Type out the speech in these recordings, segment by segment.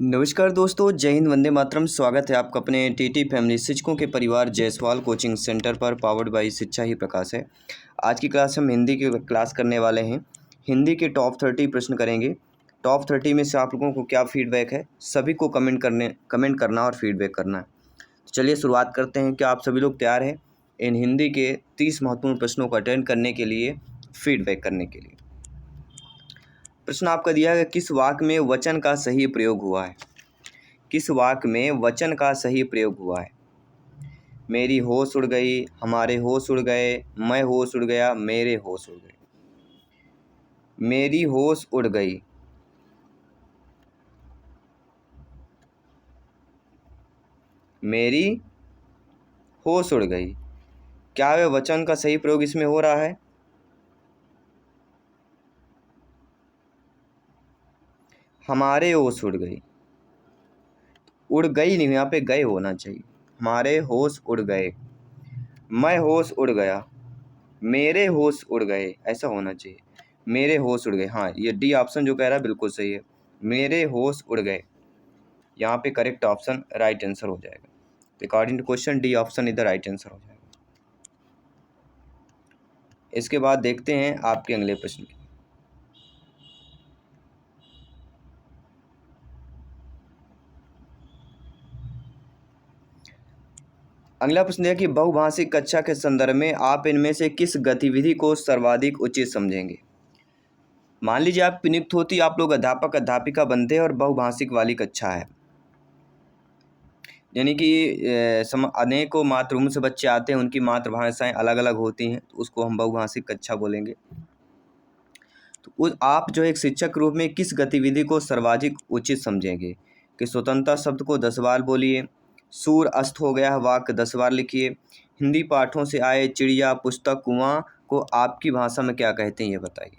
नमस्कार दोस्तों, जय हिंद, वंदे मातरम। स्वागत है आपका अपने टीटी फैमिली शिक्षकों के परिवार जायसवाल कोचिंग सेंटर पर, पावर्ड बाय शिक्षा ही प्रकाश है। आज की क्लास हम हिंदी की क्लास करने वाले हैं। हिंदी के टॉप 30 प्रश्न करेंगे। टॉप 30 में से आप लोगों को क्या फीडबैक है, सभी को कमेंट करना और फीडबैक करना है। तो चलिए शुरुआत करते हैं। क्या आप सभी लोग तैयार हैं इन हिंदी के 30 महत्वपूर्ण प्रश्नों को अटेंड करने के लिए, फीडबैक करने के लिए? प्रश्न आपका दिया है, किस वाक्य में वचन का सही प्रयोग हुआ है? किस वाक्य में वचन का सही प्रयोग हुआ है? मेरी होश उड़ गई, हमारे होश उड़ गए, मैं होश उड़ गया, मेरे होश उड़ गए। मेरी होश उड़ गई, मेरी होश उड़ गई। क्या वह वचन का सही प्रयोग इसमें हो रहा है? हमारे होश उड़ गई, उड़ गई नहीं, यहाँ पे गए होना चाहिए। हमारे होश उड़ गए, मैं होश उड़ गया, मेरे होश उड़ गए, ऐसा होना चाहिए। मेरे होश उड़ गए, हाँ, ये डी ऑप्शन जो कह रहा है बिल्कुल सही है। मेरे होश उड़ गए, यहाँ पे करेक्ट ऑप्शन राइट आंसर हो जाएगा। तो according to question D option इधर राइट आंसर हो जाएगा। इसके बाद देखते हैं आपके अगले प्रश्न की। अगला प्रश्न है कि बहुभाषिक कक्षा के संदर्भ में आप इनमें से किस गतिविधि को सर्वाधिक उचित समझेंगे? मान लीजिए आप नियुक्त होती, आप लोग अध्यापक अध्यापिका बनते हैं और बहुभाषिक वाली कक्षा है, यानी कि अनेकों मातृभूमि से बच्चे आते हैं, उनकी मातृभाषाएं अलग अलग होती हैं, तो उसको हम बहुभाषिक कक्षा बोलेंगे। तो आप जो एक शिक्षक के रूप में किस गतिविधि को सर्वाधिक उचित समझेंगे? कि स्वतंत्रता शब्द को 10 बार बोलिए, सूर अस्त हो गया वाक्य 10 बार लिखिए, हिंदी पाठों से आए चिड़िया पुस्तक कुआं को आपकी भाषा में क्या कहते हैं, ये बताइए।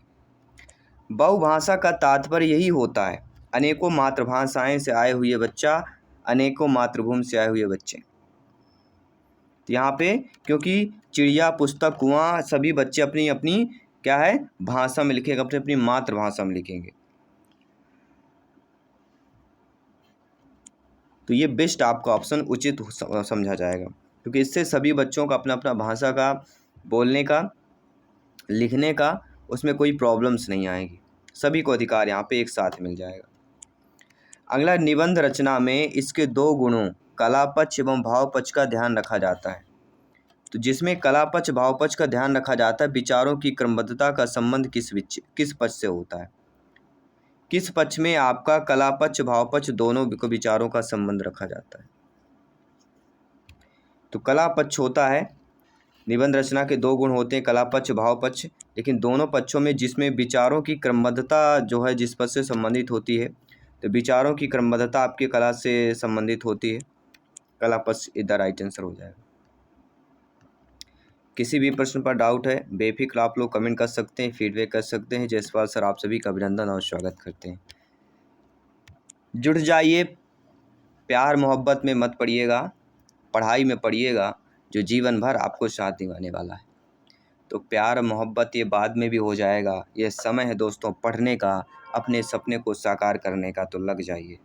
बहुभाषा का तात्पर्य यही होता है, अनेकों मातृभाषाएं से आए हुए बच्चा, अनेकों मातृभूमि से आए हुए बच्चे। तो यहाँ पे क्योंकि चिड़िया पुस्तक कुआं सभी बच्चे अपनी अपनी क्या है भाषा में लिखेंगे, अपनी अपनी मातृभाषा में लिखेंगे। तो ये बेस्ट आपका ऑप्शन उचित समझा जाएगा, क्योंकि इससे सभी बच्चों का अपना अपना भाषा का बोलने का, लिखने का, उसमें कोई प्रॉब्लम्स नहीं आएगी, सभी को अधिकार यहाँ पे एक साथ मिल जाएगा। अगला, निबंध रचना में इसके 2 गुणों कला पक्ष एवं भाव पक्ष का ध्यान रखा जाता है। तो जिसमें कला पक्ष भाव पक्ष का ध्यान रखा जाता है, विचारों की क्रमबद्धता का संबंध किस पक्ष से होता है? किस पक्ष में आपका कला पक्ष भाव पक्ष दोनों विचारों का संबंध रखा जाता है? तो कला पक्ष होता है, निबंध रचना के 2 गुण होते हैं, कला पक्ष भाव पक्ष, लेकिन दोनों पक्षों में जिसमें विचारों की क्रमबद्धता जो है जिस पक्ष से संबंधित होती है, तो विचारों की क्रमबद्धता आपके कला से संबंधित होती है, कला पक्ष इधर राइट आंसर हो जाएगा। किसी भी प्रश्न पर डाउट है बेफिक्र आप लोग कमेंट कर सकते हैं, फीडबैक कर सकते हैं। जायसवाल सर आप सभी का अभिनंदन और स्वागत करते हैं। जुड़ जाइए, प्यार मोहब्बत में मत पड़िएगा, पढ़ाई में पढ़िएगा, जो जीवन भर आपको साथ निभाने वाला है। तो प्यार मोहब्बत ये बाद में भी हो जाएगा, ये समय है दोस्तों पढ़ने का, अपने सपने को साकार करने का। तो लग जाइए,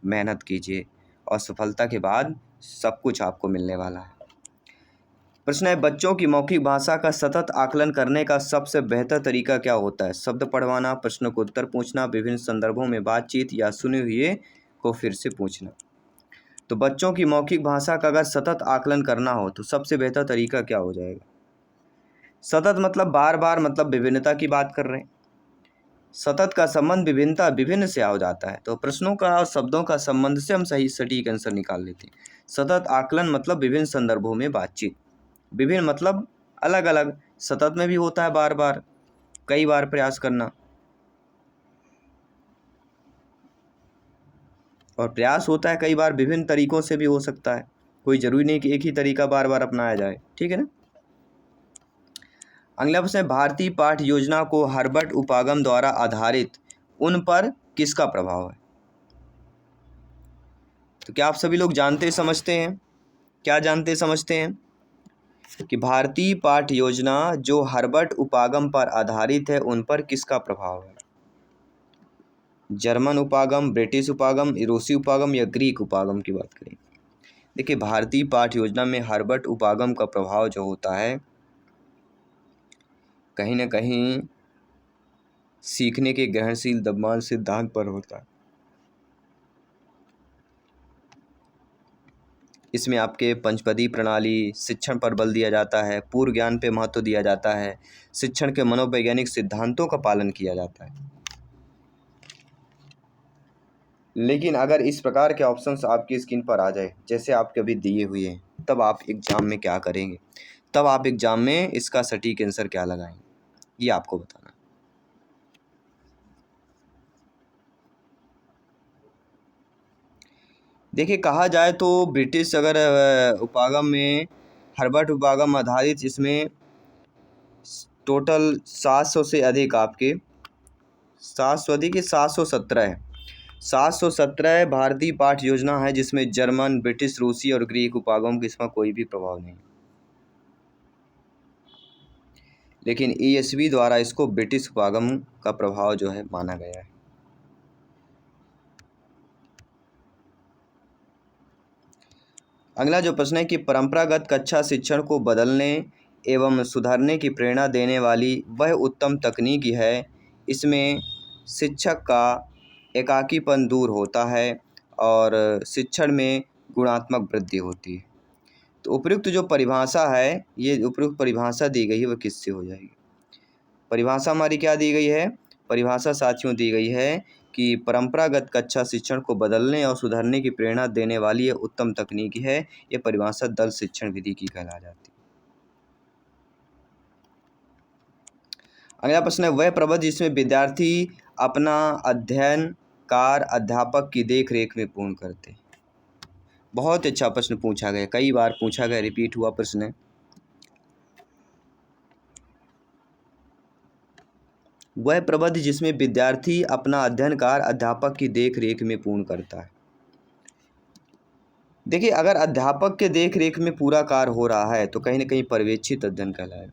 मेहनत कीजिए और सफलता के बाद सब कुछ आपको मिलने वाला है। प्रश्न है, बच्चों की मौखिक भाषा का सतत आकलन करने का सबसे बेहतर तरीका क्या होता है? शब्द पढ़वाना, प्रश्नों को उत्तर पूछना, विभिन्न संदर्भों में बातचीत, या सुने हुए को फिर से पूछना। तो बच्चों की मौखिक भाषा का अगर सतत आकलन करना हो तो सबसे बेहतर तरीका क्या हो जाएगा? सतत मतलब बार बार, मतलब विभिन्नता की बात कर रहे हैं। सतत का संबंध विभिन्नता, विभिन्न से हो जाता है, तो प्रश्नों का और शब्दों का संबंध से हम सही सटीक आंसर निकाल लेते हैं। सतत आकलन मतलब विभिन्न संदर्भों में बातचीत, विभिन्न मतलब अलग अलग, सतत में भी होता है बार बार, कई बार प्रयास करना, और प्रयास होता है कई बार विभिन्न तरीकों से भी हो सकता है, कोई जरूरी नहीं कि एक ही तरीका बार बार अपनाया जाए, ठीक है ना। अगला प्रश्न है, भारतीय पाठ योजना को हार्वर्ड उपागम द्वारा आधारित उन पर किसका प्रभाव है? तो क्या आप सभी लोग जानते समझते हैं, क्या जानते समझते हैं कि भारतीय पाठ योजना जो हार्वर्ड उपागम पर आधारित है, उन पर किसका प्रभाव है? जर्मन उपागम, ब्रिटिश उपागम, रूसी उपागम या ग्रीक उपागम की बात करें। देखिए, भारतीय पाठ योजना में हर्बर्ट उपागम का प्रभाव जो होता है कहीं ना कहीं सीखने के ग्रहणशील दबाव सिद्धांत पर होता है। इसमें आपके पंचपदी प्रणाली, शिक्षण पर बल दिया जाता है, पूर्व ज्ञान पे महत्व दिया जाता है, शिक्षण के मनोवैज्ञानिक सिद्धांतों का पालन किया जाता है। लेकिन अगर इस प्रकार के ऑप्शंस आपकी स्क्रीन पर आ जाए जैसे आपके अभी दिए हुए हैं, तब आप एग्जाम में क्या करेंगे? तब आप एग्जाम में इसका सटीक आंसर क्या लगाएंगे, ये आपको बताना है। देखिए, कहा जाए तो ब्रिटिश अगर उपागम में हर्बर्ट उपागम आधारित इसमें टोटल 700 से अधिक आपके 700 अधिक 717 है। 717 भारतीय पाठ योजना है जिसमें जर्मन, ब्रिटिश, रूसी और ग्रीक उपागम का इसमें कोई भी प्रभाव नहीं, लेकिन ईएसवी द्वारा इसको ब्रिटिश उपागम का प्रभाव जो है माना गया है। अगला जो प्रश्न है कि परंपरागत कक्षा शिक्षण को बदलने एवं सुधारने की प्रेरणा देने वाली वह उत्तम तकनीक है इसमें शिक्षक का एकाकीपन दूर होता है और शिक्षण में गुणात्मक वृद्धि होती है। तो उपयुक्त जो परिभाषा है, ये उपयुक्त परिभाषा दी गई है वह किससे हो जाएगी? परिभाषा हमारी क्या दी गई है? परिभाषा साथियों दी गई है कि परंपरागत कक्षा शिक्षण को बदलने और सुधारने की प्रेरणा देने वाली ये उत्तम तकनीक है। ये परिभाषा दल शिक्षण विधि की कहला जाती है। अगला प्रश्न है वह प्रबंध जिसमें विद्यार्थी अपना अध्ययन कार्य अध्यापक की देख रेख में पूर्ण करते। बहुत अच्छा प्रश्न पूछा गया, कई बार पूछा गया, रिपीट हुआ प्रश्न है। वह प्रबंध जिसमें विद्यार्थी अपना अध्ययन कार्य अध्यापक की देख रेख में पूर्ण करता है। देखिए, अगर अध्यापक के देख रेख में पूरा कार्य हो रहा है तो कहीं ना कहीं पर्यवेक्षित अध्ययन कहलाएगा।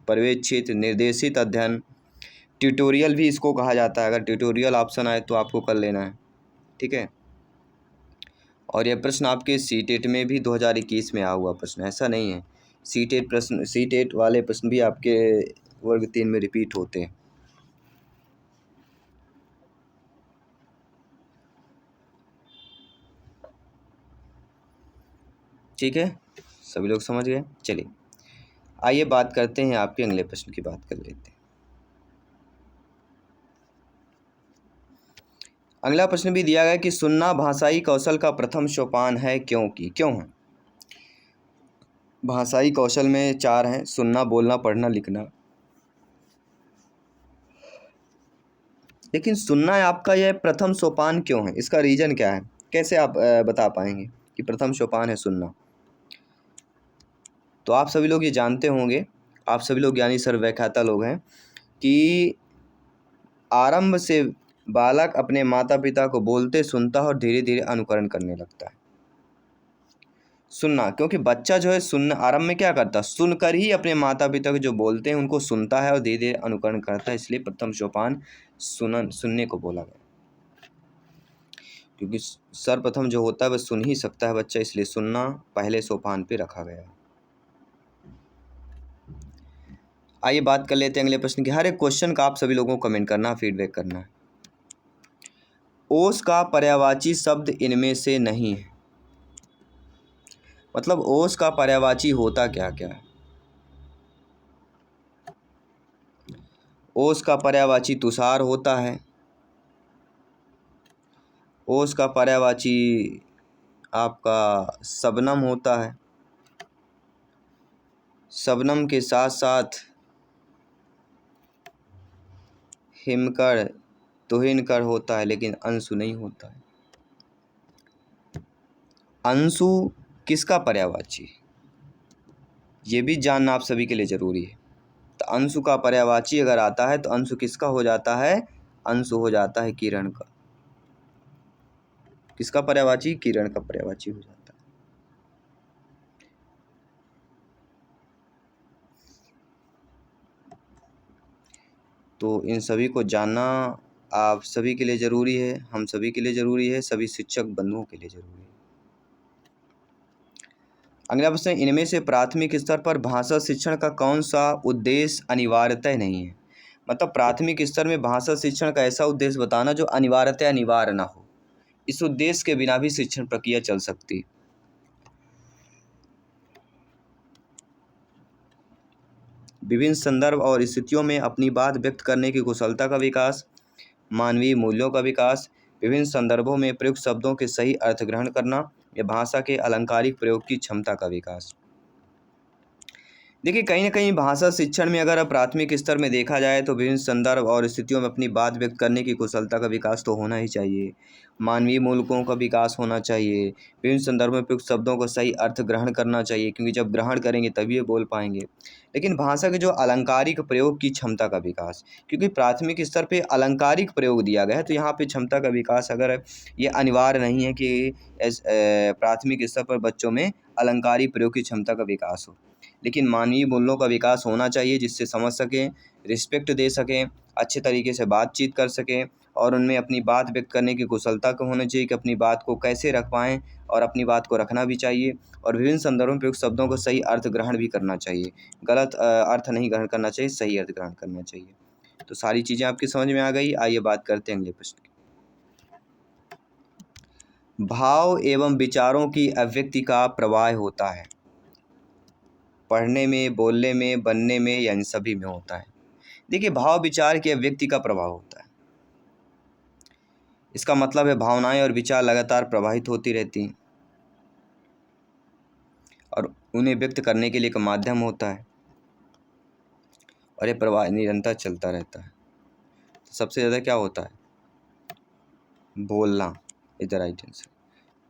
पर्यवेक्षित, निर्देशित अध्ययन, ट्यूटोरियल भी इसको कहा जाता है। अगर ट्यूटोरियल ऑप्शन आए तो आपको कर लेना है, ठीक है। और यह प्रश्न आपके सीटेट में भी 2021 में आया हुआ प्रश्न, ऐसा नहीं है। सीटेट प्रश्न, सीटेट वाले प्रश्न भी आपके वर्ग 3 में रिपीट होते हैं। ठीक है, सभी लोग समझ गए। चलिए आइए बात करते हैं, आपके अगले प्रश्न की बात कर लेते हैं। अगला प्रश्न भी दिया गया कि सुनना भाषाई कौशल का प्रथम सोपान है, क्योंकि क्यों है? भाषाई कौशल में 4 हैं, सुनना, बोलना, पढ़ना, लिखना। लेकिन सुनना आपका यह प्रथम सोपान क्यों है? इसका रीज़न क्या है? कैसे आप बता पाएंगे कि प्रथम सोपान है सुनना? तो आप सभी लोग ये जानते होंगे, आप सभी लोग यानी सर्वव्याख्याता लोग हैं, कि आरंभ से बालक अपने माता पिता को बोलते सुनता है और धीरे धीरे अनुकरण करने लगता है। सुनना, क्योंकि बच्चा जो है सुनना आरंभ में क्या करता है, सुनकर ही अपने माता पिता को जो बोलते हैं उनको सुनता है और धीरे धीरे अनुकरण करता है। इसलिए प्रथम सोपान सुनने को बोला गया, क्योंकि सर्वप्रथम जो होता है वह सुन ही सकता है बच्चा, इसलिए सुनना पहले सोपान पे रखा गया है। आइए बात कर लेते हैं अगले प्रश्न की। हर एक क्वेश्चन का आप सभी लोगों को कमेंट करना, फीडबैक करना है। ओस का पर्यायवाची शब्द इनमें से नहीं है। मतलब ओस का पर्यायवाची होता क्या क्या है? ओस का पर्यायवाची तुषार होता है। ओस का पर्यायवाची आपका शबनम होता है। शबनम के साथ साथ हिमकर, तुहिनकर होता है, लेकिन अंशु नहीं होता है। अंशु किसका पर्यायवाची है? ये भी जानना आप सभी के लिए जरूरी है। तो अंशु का पर्यायवाची अगर आता है तो अंशु किसका हो जाता है? अंशु हो जाता है किरण का। किसका पर्यायवाची? किरण का पर्यायवाची हो जाता है। तो इन सभी को जानना आप सभी के लिए ज़रूरी है, हम सभी के लिए ज़रूरी है, सभी शिक्षक बंधुओं के लिए ज़रूरी है। अगला प्रश्न, इनमें से प्राथमिक स्तर पर भाषा शिक्षण का कौन सा उद्देश्य अनिवार्यतः नहीं है? मतलब प्राथमिक स्तर में भाषा शिक्षण का ऐसा उद्देश्य बताना जो अनिवार्यतः अनिवार्य ना हो। इस उद्देश्य के बिना भी शिक्षण प्रक्रिया चल सकती है। विभिन्न संदर्भ और स्थितियों में अपनी बात व्यक्त करने की कुशलता का विकास, मानवीय मूल्यों का विकास, विभिन्न संदर्भों में प्रयुक्त शब्दों के सही अर्थ ग्रहण करना या भाषा के अलंकारिक प्रयोग की क्षमता का विकास। देखिए, कहीं न कहीं भाषा शिक्षण में अगर प्राथमिक स्तर में देखा जाए तो विभिन्न संदर्भ और स्थितियों में अपनी बात व्यक्त करने की कुशलता का विकास तो होना ही चाहिए। मानवीय मूलकों का विकास होना चाहिए। विभिन्न संदर्भों में प्रयुक्त शब्दों को सही अर्थ ग्रहण करना चाहिए, क्योंकि जब ग्रहण करेंगे तभी ये बोल पाएँगे। लेकिन भाषा के जो अलंकारिक प्रयोग की क्षमता का विकास, क्योंकि प्राथमिक स्तर पे अलंकारिक प्रयोग दिया गया है, तो यहाँ पे क्षमता का विकास अगर ये अनिवार्य नहीं है कि प्राथमिक स्तर पर बच्चों में अलंकारिक प्रयोग की क्षमता का विकास हो। लेकिन मानवीय मूल्यों का विकास होना चाहिए, जिससे समझ सकें, रिस्पेक्ट दे सकें, अच्छे तरीके से बातचीत कर सकें और उनमें अपनी बात व्यक्त करने की कुशलता को होनी चाहिए कि अपनी बात को कैसे रख पाएँ और अपनी बात को रखना भी चाहिए। और विभिन्न संदर्भों में प्रयुक्त शब्दों को सही अर्थ ग्रहण भी करना चाहिए। गलत अर्थ नहीं ग्रहण करना चाहिए, सही अर्थ ग्रहण करना चाहिए। तो सारी चीज़ें आपकी समझ में आ गई। आइए बात करते हैं अगले प्रश्न की। भाव एवं विचारों की अभिव्यक्ति का प्रवाह होता है। पढ़ने में, बोलने में, बनने में या इन सभी में होता है। देखिए, भाव विचार की अभिव्यक्ति का प्रभाव होता है। इसका मतलब है भावनाएं और विचार लगातार प्रवाहित होती रहती हैं और उन्हें व्यक्त करने के लिए एक माध्यम होता है और ये प्रवाह निरंतर चलता रहता है। तो सबसे ज़्यादा क्या होता है? बोलना इज द राइट आंसर।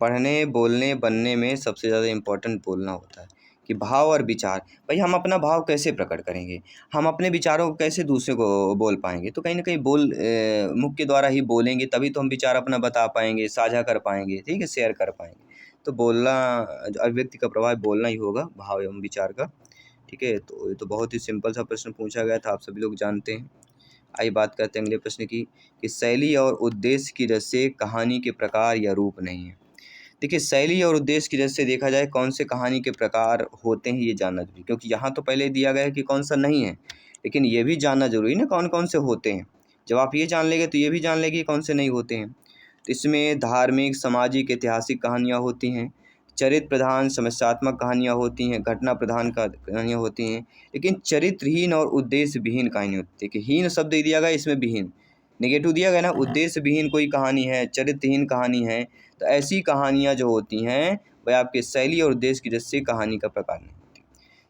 पढ़ने, बोलने, बनने में सबसे ज़्यादा इम्पोर्टेंट बोलना होता है। कि भाव और विचार, भाई हम अपना भाव कैसे प्रकट करेंगे, हम अपने विचारों को कैसे दूसरे को बोल पाएंगे? तो कहीं ना कहीं मुख के द्वारा ही बोलेंगे, तभी तो हम विचार अपना बता पाएंगे, साझा कर पाएंगे, ठीक है, शेयर कर पाएंगे। तो बोलना, अभिव्यक्ति का प्रभाव बोलना ही होगा भाव एवं विचार का। ठीक है, तो ये तो बहुत ही सिंपल सा प्रश्न पूछा गया था, आप सभी लोग जानते हैं। आइए बात करते हैं अगले प्रश्न की कि शैली और उद्देश्य की वजह से कहानी के प्रकार या रूप नहीं है। देखिए, शैली और उद्देश्य की वजह से देखा जाए कौन से कहानी के प्रकार होते हैं, ये जानना जरूरी, क्योंकि यहाँ तो पहले दिया गया है कि कौन सा नहीं है, लेकिन ये भी जानना जरूरी ना कौन कौन से होते हैं। जब आप ये जान लेंगे तो ये भी जान लेंगे कौन से नहीं होते हैं। तो इसमें धार्मिक, सामाजिक, ऐतिहासिक कहानियाँ होती हैं, चरित्र प्रधान समस्यात्मक कहानियाँ होती हैं, घटना प्रधान कहानियाँ होती हैं, लेकिन चरित्रहीन और उद्देश्य विहीन कहानी होती है। कि हीन शब्द दिया गया, इसमें विहीन नेगेटिव दिया गया ना, उद्देश्य विहीन कोई कहानी है, चरित्रहीन कहानी है, तो ऐसी कहानियाँ जो होती हैं वह आपके शैली और उद्देश्य की वजह से कहानी का प्रकार नहीं होती।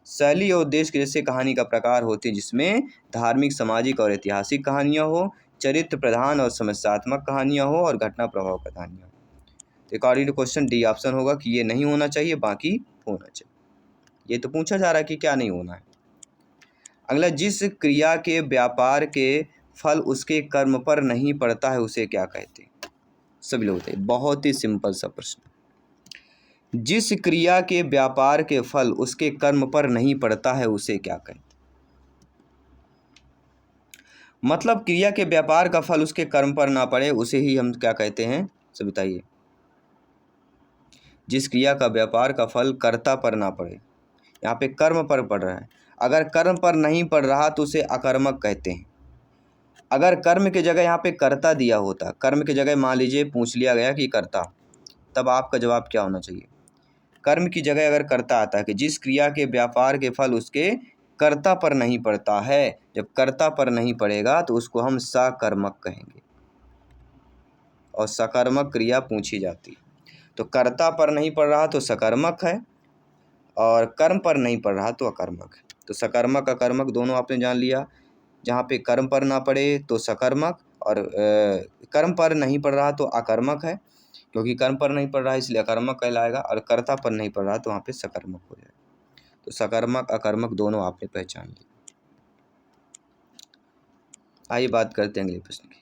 शैली और उद्देश्य की वजह से कहानी का प्रकार होती है जिसमें धार्मिक, सामाजिक और ऐतिहासिक कहानियाँ हो, चरित्र प्रधान और समस्यात्मक कहानियाँ हो और घटना प्रभाव कहानियाँ हो। तो according to question D option होगा कि ये नहीं होना चाहिए, बाकी होना चाहिए। ये तो पूछा जा रहा है कि क्या नहीं होना है। अगला, जिस क्रिया के व्यापार के फल उसके कर्म पर नहीं पड़ता है उसे क्या कहते हैं? सभी लोग बताइए, बहुत ही सिंपल सा प्रश्न। जिस क्रिया के व्यापार के फल उसके कर्म पर नहीं पड़ता है उसे क्या कहते हैं? मतलब क्रिया के व्यापार का फल उसके कर्म पर ना पड़े उसे ही हम क्या कहते हैं, सब बताइए। जिस क्रिया का व्यापार का फल कर्ता पर ना पड़े, यहाँ पे कर्म पर पड़ रहा है। अगर कर्म पर नहीं पड़ रहा तो उसे अकर्मक कहते हैं। अगर कर्म की जगह यहाँ पे कर्ता दिया होता, कर्म की जगह मान लीजिए पूछ लिया गया कि कर्ता, तब आपका जवाब क्या होना चाहिए? कर्म की जगह अगर कर्ता आता है कि जिस क्रिया के व्यापार के फल उसके कर्ता पर नहीं पड़ता है, जब कर्ता पर नहीं पड़ेगा तो उसको हम सकर्मक कहेंगे और सकर्मक क्रिया पूछी जाती है। तो कर्ता पर नहीं पड़ रहा तो सकर्मक है और कर्म पर नहीं पड़ रहा तो अकर्मक है। तो सकर्मक अकर्मक दोनों आपने जान लिया। जहाँ पे कर्म पर ना पड़े तो सकर्मक और कर्म पर नहीं पड़ रहा तो अकर्मक है, क्योंकि कर्म पर नहीं पड़ रहा है इसलिए अकर्मक कहलाएगा, और कर्ता पर नहीं पड़ रहा तो वहाँ पे सकर्मक हो जाएगा। तो सकर्मक अकर्मक दोनों आपने पहचान लिया। आइए बात करते हैं अगले प्रश्न की।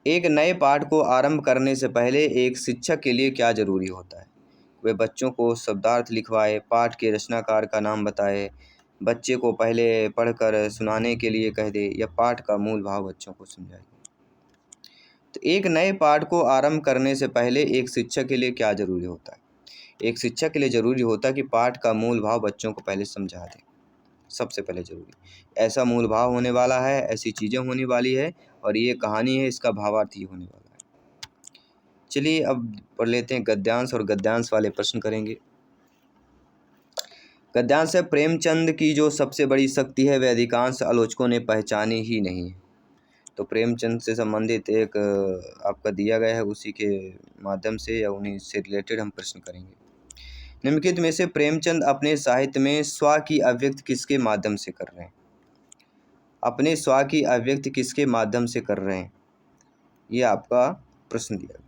एक नए पाठ को आरंभ करने से पहले एक शिक्षक के लिए क्या जरूरी होता है? वे बच्चों को शब्दार्थ लिखवाए, पाठ के रचनाकार का नाम बताए, बच्चे को पहले पढ़कर सुनाने के लिए कह दे या पाठ का मूल भाव बच्चों को समझाइए। तो एक नए पाठ को आरंभ करने से पहले एक शिक्षक के लिए क्या ज़रूरी होता है? एक शिक्षक के लिए ज़रूरी होता है कि पाठ का मूल भाव बच्चों को पहले समझा दें। सबसे पहले ज़रूरी ऐसा मूल भाव होने वाला है, ऐसी चीज़ें होने वाली है और ये कहानी है, इसका भावार्थ ये होने वाला है। चलिए अब पढ़ लेते हैं गद्यांश, और गद्यांश वाले प्रश्न करेंगे। गद्यांश है, प्रेमचंद की जो सबसे बड़ी शक्ति है वह अधिकांश आलोचकों ने पहचानी ही नहीं है। तो प्रेमचंद से संबंधित एक आपका दिया गया है, उसी के माध्यम से या उन्हीं से रिलेटेड हम प्रश्न करेंगे। निम्नलिखित में से प्रेमचंद अपने साहित्य में स्व की अभिव्यक्ति किसके माध्यम से कर रहे हैं? अपने स्व की अभिव्यक्ति किसके माध्यम से कर रहे हैं, ये आपका प्रश्न दिया गया।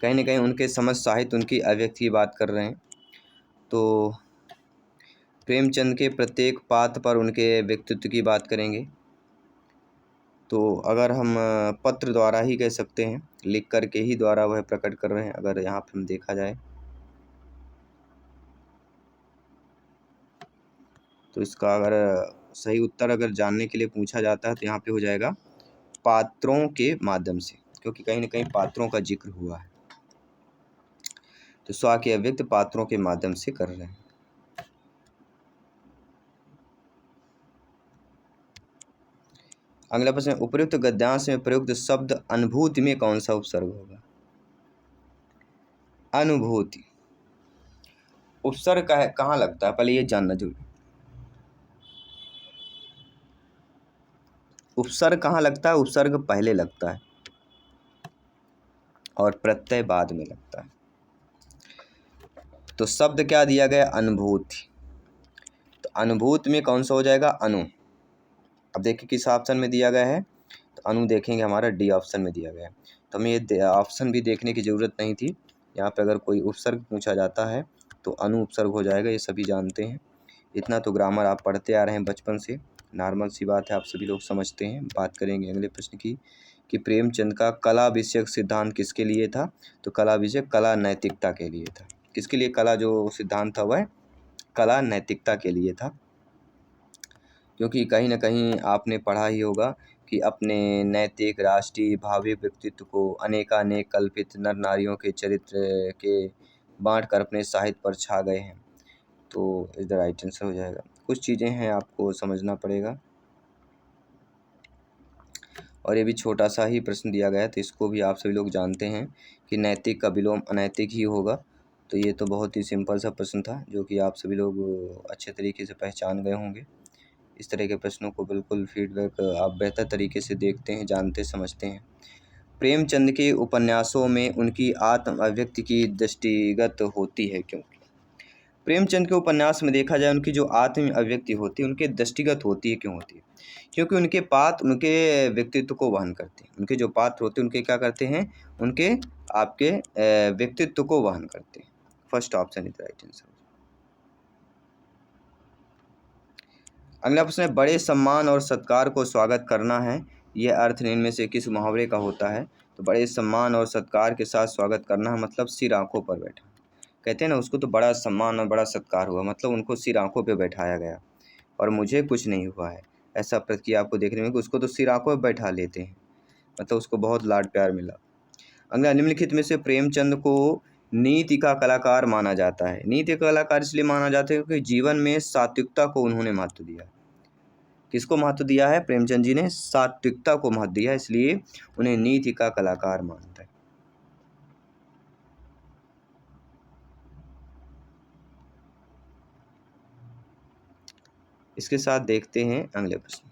कहीं ना कहीं उनके समझ साहित्य उनकी अभिव्यक्ति की बात कर रहे हैं। तो प्रेमचंद के प्रत्येक पात्र पर उनके व्यक्तित्व की बात करेंगे। तो अगर हम पत्र द्वारा ही कह सकते हैं, लिख कर के ही द्वारा वह प्रकट कर रहे हैं, अगर यहाँ पर हम देखा जाए तो इसका अगर सही उत्तर अगर जानने के लिए पूछा जाता है तो यहाँ पे हो जाएगा पात्रों के माध्यम से, क्योंकि कहीं ना कहीं पात्रों का जिक्र हुआ है। तो स्व के अभिव्यक्त पात्रों के माध्यम से कर रहे हैं। अगला प्रश्न, उपयुक्त गद्यांश में प्रयुक्त शब्द अनुभूति में कौन सा उपसर्ग होगा? अनुभूति उपसर्ग कहाँ लगता है, पहले ये जानना जरूरी। उपसर्ग कहाँ लगता है? उपसर्ग पहले लगता है और प्रत्यय बाद में लगता है। तो शब्द क्या दिया गया? अनुभूति। तो अनुभूति में कौन सा हो जाएगा? अनु। अब देखिए किस ऑप्शन में दिया गया है, तो अनु देखेंगे हमारा डी ऑप्शन में दिया गया है। तो हमें ये ऑप्शन भी देखने की ज़रूरत नहीं थी। यहाँ पे अगर कोई उपसर्ग पूछा जाता है तो अनु उपसर्ग हो जाएगा, ये सभी जानते हैं। इतना तो ग्रामर आप पढ़ते आ रहे हैं बचपन से, नॉर्मल सी बात है, आप सभी लोग समझते हैं। बात करेंगे अगले प्रश्न की कि प्रेमचंद का कला विषयक सिद्धांत किसके लिए था? तो कला विषय कला नैतिकता के लिए था। किसके लिए कला जो सिद्धांत था वह कला नैतिकता के लिए था। क्योंकि कहीं ना कहीं आपने पढ़ा ही होगा कि अपने नैतिक, राष्ट्रीय, भाविक व्यक्तित्व को अनेकानेक कल्पित नर नारियों के चरित्र के बांट कर अपने साहित्य पर छा गए हैं। तो इधर राइट आंसर हो जाएगा। कुछ चीज़ें हैं आपको समझना पड़ेगा, और ये भी छोटा सा ही प्रश्न दिया गया है, तो इसको भी आप सभी लोग जानते हैं कि नैतिक का विलोम अनैतिक ही होगा। तो ये तो बहुत ही सिंपल सा प्रश्न था जो कि आप सभी लोग अच्छे तरीके से पहचान गए होंगे। इस तरह के प्रश्नों को बिल्कुल फीडबैक आप बेहतर तरीके से देखते हैं, जानते समझते हैं। प्रेमचंद के उपन्यासों में उनकी आत्म अभिव्यक्ति की दृष्टिगत होती है क्यों? प्रेमचंद के उपन्यास में देखा जाए उनकी जो आत्म अभिव्यक्ति होती है उनके दृष्टिगत होती है। क्यों होती है? क्योंकि उनके पात्र उनके व्यक्तित्व को वहन करते हैं। उनके जो पात्र होते हैं उनके क्या करते हैं? उनके आपके व्यक्तित्व को वहन करते हैं। First option is right answer. अगला प्रश्न है, बड़े सम्मान और सत्कार को स्वागत करना है, यह अर्थ इनमें से किस मुहावरे का होता है? तो बड़े सम्मान और सत्कार के साथ स्वागत करना है मतलब सिर आंखों पर बैठा। कहते हैं ना उसको तो बड़ा सम्मान और बड़ा सत्कार हुआ, मतलब उनको सिर आंखों पे बैठाया गया और मुझे कुछ नहीं हुआ है, ऐसा प्रतिक्रिया आपको देखने में कि उसको तो सिर आंखों पे बैठा लेते हैं, मतलब उसको बहुत लाड प्यार मिला। अगला, निम्नलिखित में से प्रेमचंद को नीति का कलाकार माना जाता है। नीति का कलाकार इसलिए माना जाता है क्योंकि जीवन में सात्विकता को उन्होंने महत्व दिया। किसको महत्व दिया है? प्रेमचंद जी ने सात्विकता को महत्व दिया, इसलिए उन्हें नीति का कलाकार मानता है। इसके साथ देखते हैं अगले प्रश्न।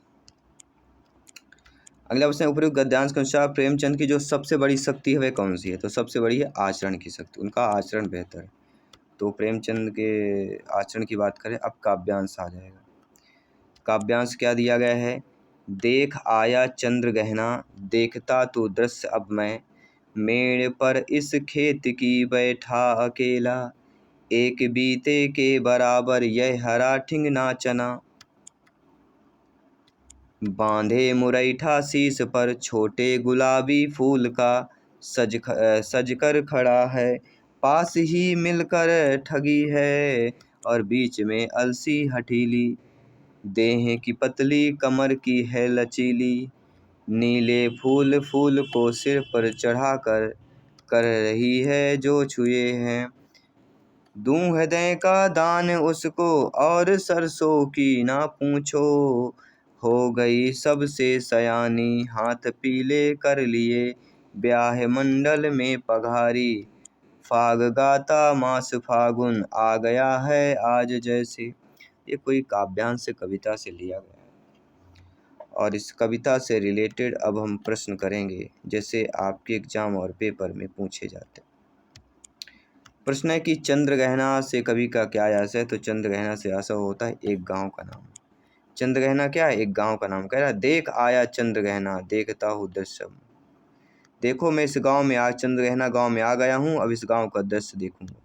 अगला प्रश्न, उपयुक्त गद्यांश के अनुसार प्रेमचंद की जो सबसे बड़ी शक्ति है वह कौन सी है? तो सबसे बड़ी है आचरण की शक्ति, उनका आचरण बेहतर है। तो प्रेमचंद के आचरण की बात करें, अब काव्यांश आ जाएगा। काव्यांश क्या दिया गया है? देख आया चंद्र गहना, देखता तो दृश्य अब मैं, मेड़ पर इस खेत की बैठा अकेला, एक बीते के बराबर यह हरा ठिंग ना चना। बांधे मुरैठा शीश पर छोटे गुलाबी फूल का, सज कर खड़ा है, पास ही मिलकर ठगी है, और बीच में अलसी हठीली, देह की पतली कमर की है लचीली, नीले फूल फूल को सिर पर चढ़ाकर कर रही है जो छुए हैं, दूं हृदय का दान उसको और सरसों की ना पूछो, हो गई सबसे सयानी हाथ पीले कर लिए, ब्याह मंडल में पघारी, फाग गाता मास फागुन आ गया है आज जैसे। ये कोई काव्यांश से कविता से लिया गया है और इस कविता से रिलेटेड अब हम प्रश्न करेंगे जैसे आपके एग्जाम और पेपर में पूछे जाते हैं। प्रश्न है कि चंद्रगहना से कवि का क्या आशय है? तो चंद्रगहना से आशय होता है एक गांव का नाम। चंद्रगहना क्या है? एक गांव का नाम। कह रहा देख आया चंद्रगहना देखता हूँ दृश्य। देखो मैं इस गांव में आज चंद्रगहना गांव में आ गया हूँ, अब इस गांव का दृश्य देखूंगा।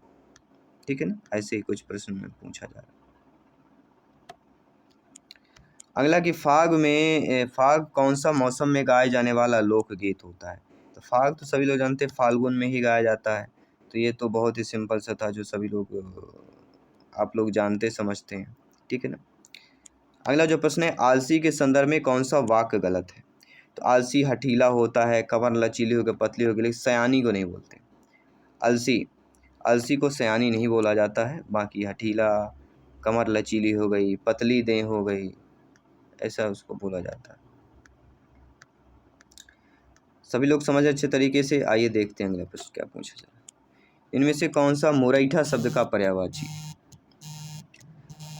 ठीक है ना, ऐसे ही कुछ प्रश्न में पूछा जा रहा है। अगला कि फाग कौन सा मौसम में गाए जाने वाला लोकगीत होता है? तो फाग तो सभी लोग जानते हैं फाल्गुन में ही गाया जाता है, तो ये तो बहुत ही सिंपल सा था जो सभी लोग आप लोग जानते समझते हैं। ठीक है ना। अगला जो प्रश्न है आलसी के संदर्भ में कौन सा वाक्य गलत है? तो आलसी हठीला होता है, कमर लचीली होकर पतली होगी, लेकिन सयानी को नहीं बोलते। आलसी को सयानी नहीं बोला जाता है, बाकी हठीला, कमर लचीली हो गई, पतली देह हो गई, ऐसा उसको बोला जाता है। सभी लोग समझ अच्छे तरीके से। आइए देखते हैं अगला प्रश्न क्या पूछा जाए। इनमें से कौन सा मुरैठा शब्द का पर्यायवाची?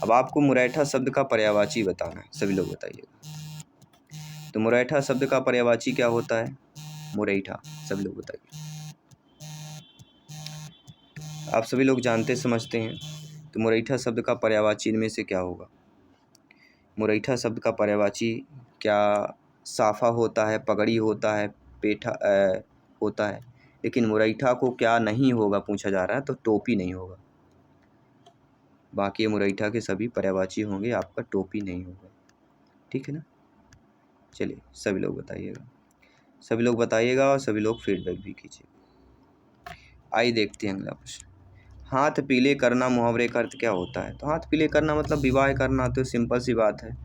अब आपको मुरैठा शब्द का पर्यायवाची बताना है, सभी लोग बताइएगा। तो मुरैठा शब्द का पर्यायवाची क्या होता है? मुरैठा, सभी लोग बताइए। आप सभी लोग जानते समझते हैं, तो मुरैठा शब्द का पर्यायवाची इनमें से क्या होगा? मुरैठा शब्द का पर्यायवाची क्या साफा होता है, पगड़ी होता है, पेठा होता है, लेकिन मुरैठा को क्या नहीं होगा पूछा जा रहा है, तो टोपी नहीं होगा। बाकी मुरैठा के सभी पर्यायवाची होंगे, आपका टोपी नहीं होगा। ठीक है ना। चलिए सभी लोग बताइएगा, सभी लोग बताइएगा और सभी लोग फीडबैक भी कीजिए। आइए देखते हैं अगला प्रश्न। हाथ पीले करना मुहावरे का अर्थ क्या होता है? तो हाथ पीले करना मतलब विवाह करना, तो सिंपल सी बात है।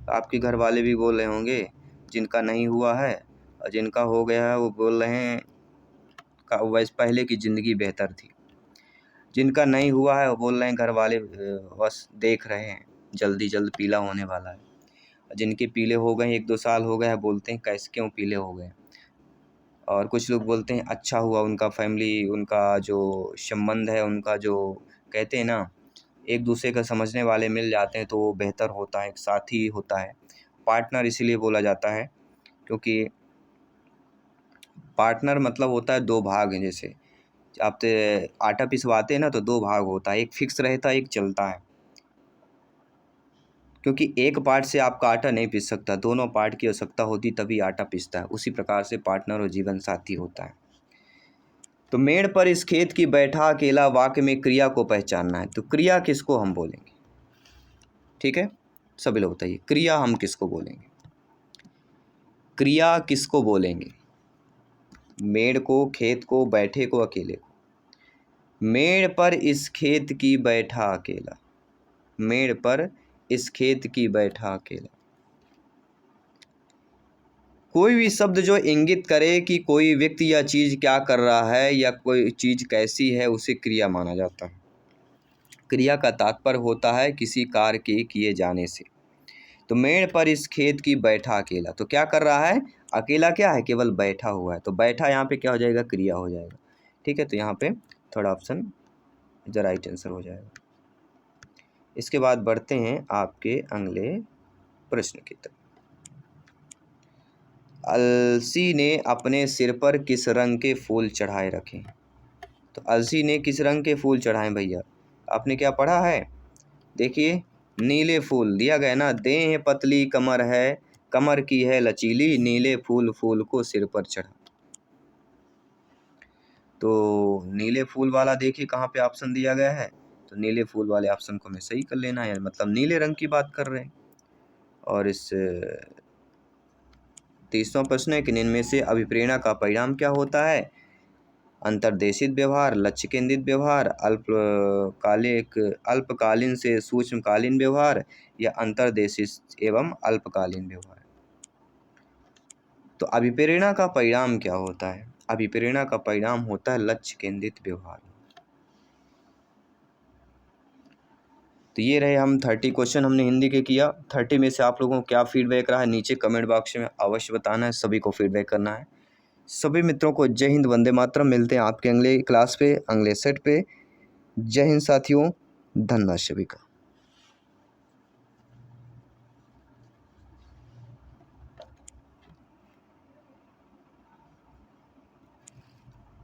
आपके घर वाले भी बोल रहे होंगे, जिनका नहीं हुआ है और जिनका हो गया है वो बोल रहे हैं का वैसे पहले की ज़िंदगी बेहतर थी। जिनका नहीं हुआ है वो बोल रहे हैं घर वाले बस देख रहे हैं, जल्दी जल्द पीला होने वाला है। जिनके पीले हो गए 1-2 साल हो गए हैं, बोलते हैं कैसे क्यों पीले हो गए। और कुछ लोग बोलते हैं अच्छा हुआ उनका फैमिली, उनका जो संबंध है, उनका जो कहते हैं ना एक दूसरे का समझने वाले मिल जाते हैं तो वो बेहतर होता है, एक साथी होता है। पार्टनर इसीलिए बोला जाता है क्योंकि पार्टनर मतलब होता है 2 भाग हैं। जैसे आप आटा पिसवाते हैं ना, तो 2 भाग होता है, एक फिक्स रहता है, एक चलता है। क्योंकि एक पार्ट से आपका आटा नहीं पिस सकता, दोनों पार्ट की आवश्यकता होती तभी आटा पिसता है। उसी प्रकार से पार्टनर और जीवन साथी होता है। तो मेड़ पर इस खेत की बैठा अकेला वाक्य में क्रिया को पहचानना है। तो क्रिया किसको हम बोलेंगे? ठीक है, सभी लोग बताइए क्रिया हम किसको बोलेंगे? क्रिया किसको बोलेंगे? मेड़ को, खेत को, बैठे को, अकेले को? मेड़ पर इस खेत की बैठा अकेला, मेड़ पर इस खेत की बैठा अकेला। कोई भी शब्द जो इंगित करे कि कोई व्यक्ति या चीज़ क्या कर रहा है या कोई चीज़ कैसी है, उसे क्रिया माना जाता है। क्रिया का तात्पर्य होता है किसी कार्य के किए जाने से। तो मेड़ पर इस खेत की बैठा अकेला, तो क्या कर रहा है? अकेला क्या है? केवल बैठा हुआ है। तो बैठा यहाँ पे क्या हो जाएगा? क्रिया हो जाएगा। ठीक है, तो यहाँ पे थर्ड ऑप्शन जो राइट आंसर हो जाएगा। इसके बाद बढ़ते हैं आपके अगले प्रश्न की तरफ। अलसी ने अपने सिर पर किस रंग के फूल चढ़ाए रखे? तो अलसी ने किस रंग के फूल चढ़ाए भैया? आपने क्या पढ़ा है? देखिए नीले फूल दिया गया ना, देह पतली कमर है, कमर की है लचीली, नीले फूल फूल को सिर पर चढ़ा। तो नीले फूल वाला देखिए कहाँ पे ऑप्शन दिया गया है, तो नीले फूल वाले ऑप्शन को हमें सही कर लेना है, मतलब नीले रंग की बात कर रहे हैं। और इस 30वां प्रश्न है कि इनमें से अभिप्रेरणा का परिणाम क्या होता है? अंतर्देशित व्यवहार, लक्ष्य केंद्रित व्यवहार, अल्पकालीन से सूक्ष्मकालीन व्यवहार या अंतर्देशित एवं अल्पकालीन व्यवहार। तो अभिप्रेरणा का परिणाम क्या होता है? अभिप्रेरणा का परिणाम होता है लक्ष्य केंद्रित व्यवहार। तो ये रहे हम 30 क्वेश्चन हमने हिंदी के किया। 30 में से आप लोगों को क्या फीडबैक रहा है नीचे कमेंट बॉक्स में अवश्य बताना है, सभी को फीडबैक करना है। सभी मित्रों को जय हिंद, वंदे मातरम। मिलते हैं आपके अगले क्लास पे, अगले सेट पे। जय हिंद साथियों, धन्यवाद सभी का।